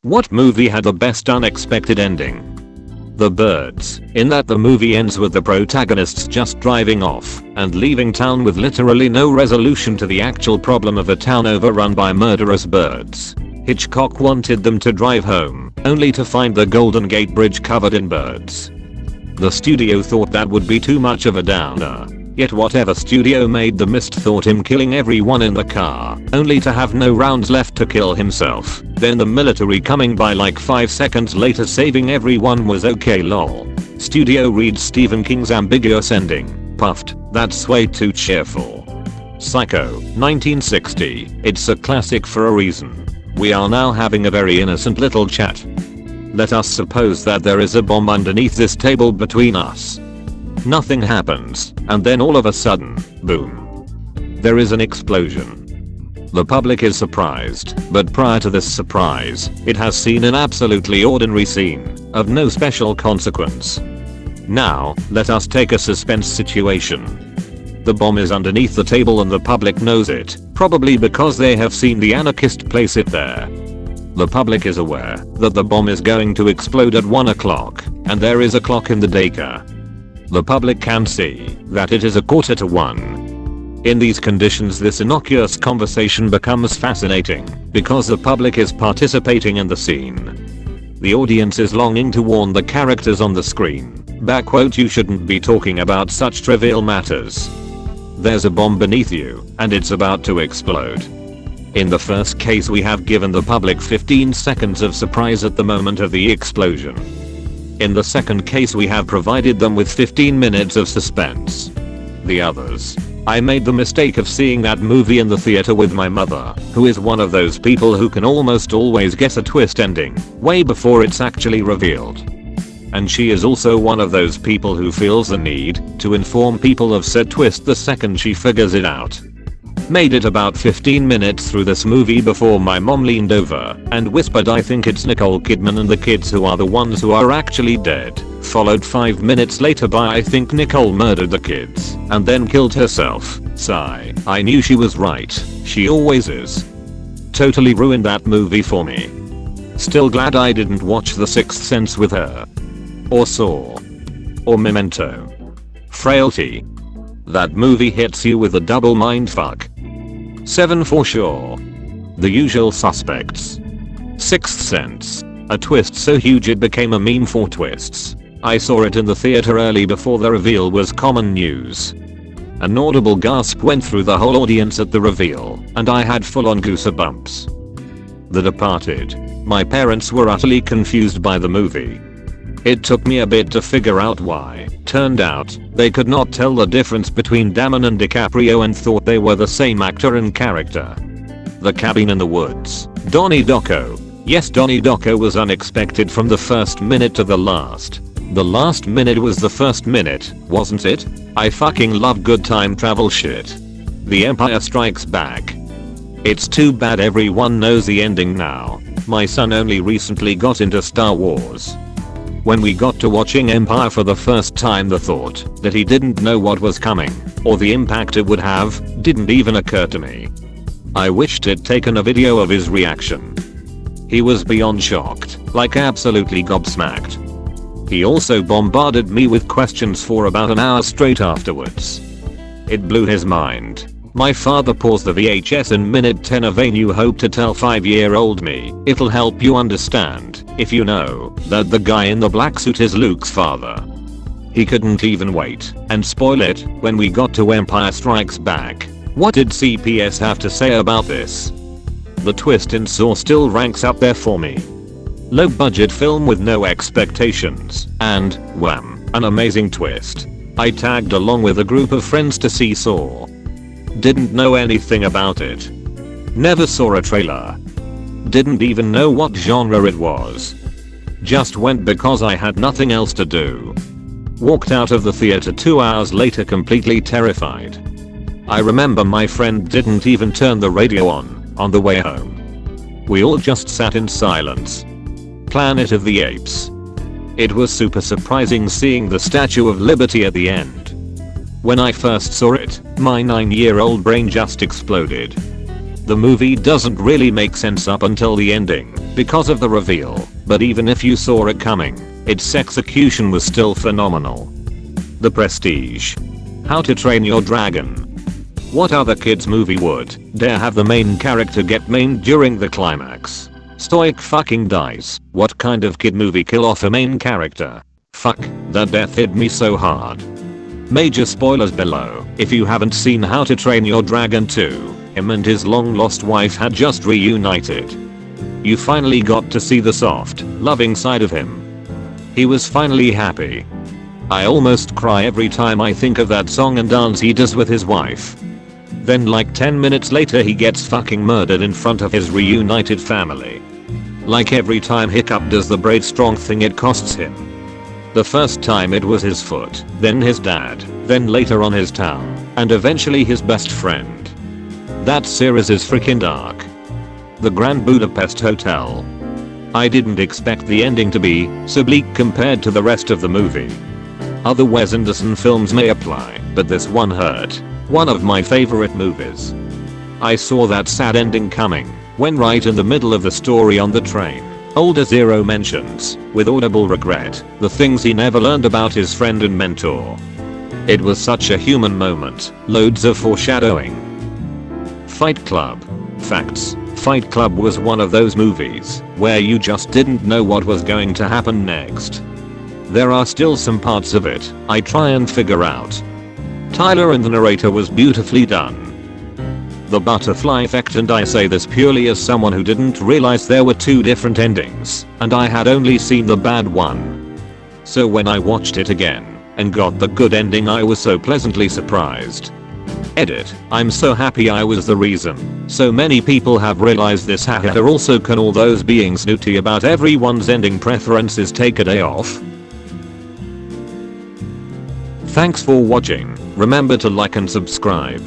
What movie had the best unexpected ending? The Birds, in that the movie ends with the protagonists just driving off and leaving town with literally no resolution to the actual problem of a town overrun by murderous birds. Hitchcock wanted them to drive home, only to find the Golden Gate Bridge covered in birds. The studio thought that would be too much of a downer. Yet whatever studio made the mist thought him killing everyone in the car, only to have no rounds left to kill himself. Then the military coming by like 5 seconds later saving everyone was okay lol. Studio reads Stephen King's ambiguous ending. Puffed, that's way too cheerful. Psycho, 1960, it's a classic for a reason. We are now having a very innocent little chat. Let us suppose that there is a bomb underneath this table between us. Nothing happens, and then all of a sudden, boom. There is an explosion. The public is surprised, but prior to this surprise, it has seen an absolutely ordinary scene, of no special consequence. Now, let us take a suspense situation. The bomb is underneath the table and the public knows it, probably because they have seen the anarchist place it there. The public is aware that the bomb is going to explode at 1 o'clock, and there is a clock in the daycare. The public can see that it is 1:15. In these conditions this innocuous conversation becomes fascinating because the public is participating in the scene. The audience is longing to warn the characters on the screen, "You shouldn't be talking about such trivial matters. There's a bomb beneath you and it's about to explode." In the first case we have given the public 15 seconds of surprise at the moment of the explosion. In the second case we have provided them with 15 minutes of suspense. The others. I made the mistake of seeing that movie in the theater with my mother, who is one of those people who can almost always guess a twist ending, way before it's actually revealed. And she is also one of those people who feels the need to inform people of said twist the second she figures it out. Made it about 15 minutes through this movie before my mom leaned over and whispered, "I think it's Nicole Kidman and the kids who are the ones who are actually dead," followed 5 minutes later by, "I think Nicole murdered the kids and then killed herself." Sigh. I knew she was right. She always is. Totally ruined that movie for me. Still glad I didn't watch The Sixth Sense with her. Or Saw. Or Memento. Frailty. That movie hits you with a double mindfuck. 7 for sure. The Usual Suspects. Sixth Sense. A twist so huge it became a meme for twists. I saw it in the theater early before the reveal was common news. An audible gasp went through the whole audience at the reveal, and I had full-on goosebumps. The Departed. My parents were utterly confused by the movie. It took me a bit to figure out why. Turned out, they could not tell the difference between Damon and DiCaprio and thought they were the same actor and character. The Cabin in the Woods. Donnie Darko. Yes, Donnie Darko was unexpected from the first minute to the last. The last minute was the first minute, wasn't it? I fucking love good time travel shit. The Empire Strikes Back. It's too bad everyone knows the ending now. My son only recently got into Star Wars. When we got to watching Empire for the first time, the thought that he didn't know what was coming, or the impact it would have, didn't even occur to me. I wished he'd taken a video of his reaction. He was beyond shocked, like absolutely gobsmacked. He also bombarded me with questions for about an hour straight afterwards. It blew his mind. My father paused the VHS in minute 10 of A New Hope to tell 5-year-old me, "It'll help you understand if you know that the guy in the black suit is Luke's father." He couldn't even wait and spoil it when we got to Empire Strikes Back. What did CPS have to say about this? The twist in Saw still ranks up there for me. Low budget film with no expectations, and, wham, an amazing twist. I tagged along with a group of friends to see Saw. Didn't know anything about it. Never saw a trailer. Didn't even know what genre it was. Just went because I had nothing else to do. Walked out of the theater 2 hours later completely terrified. I remember my friend didn't even turn the radio on the way home. We all just sat in silence. Planet of the Apes. It was super surprising seeing the Statue of Liberty at the end. When I first saw it, my 9-year-old brain just exploded. The movie doesn't really make sense up until the ending because of the reveal, but even if you saw it coming, its execution was still phenomenal. The Prestige. How to Train Your Dragon. What other kids movie would dare have the main character get maimed during the climax? Stoic fucking dice. What kind of kid movie kill off a main character? Fuck, that death hit me so hard. Major spoilers below. If you haven't seen How to Train Your Dragon 2, him and his long lost wife had just reunited. You finally got to see the soft, loving side of him. He was finally happy. I almost cry every time I think of that song and dance he does with his wife. Then like 10 minutes later he gets fucking murdered in front of his reunited family. Like every time Hiccup does the brave strong thing it costs him. The first time it was his foot, then his dad, then later on his town, and eventually his best friend. That series is freaking dark. The Grand Budapest Hotel. I didn't expect the ending to be so bleak compared to the rest of the movie. Other Wes Anderson films may apply, but this one hurt. One of my favorite movies. I saw that sad ending coming when right in the middle of the story on the train, older Zero mentions, with audible regret, the things he never learned about his friend and mentor. It was such a human moment, loads of foreshadowing. Fight Club. Facts. Fight Club was one of those movies where you just didn't know what was going to happen next. There are still some parts of it I try and figure out. Tyler and the narrator was beautifully done. The butterfly effect, and I say this purely as someone who didn't realize there were two different endings and I had only seen the bad one. So when I watched it again and got the good ending I was so pleasantly surprised. Edit. I'm so happy I was the reason so many people have realized this. Haha. Also, can all those being snooty about everyone's ending preferences take a day off? Thanks for watching. Remember to like and subscribe.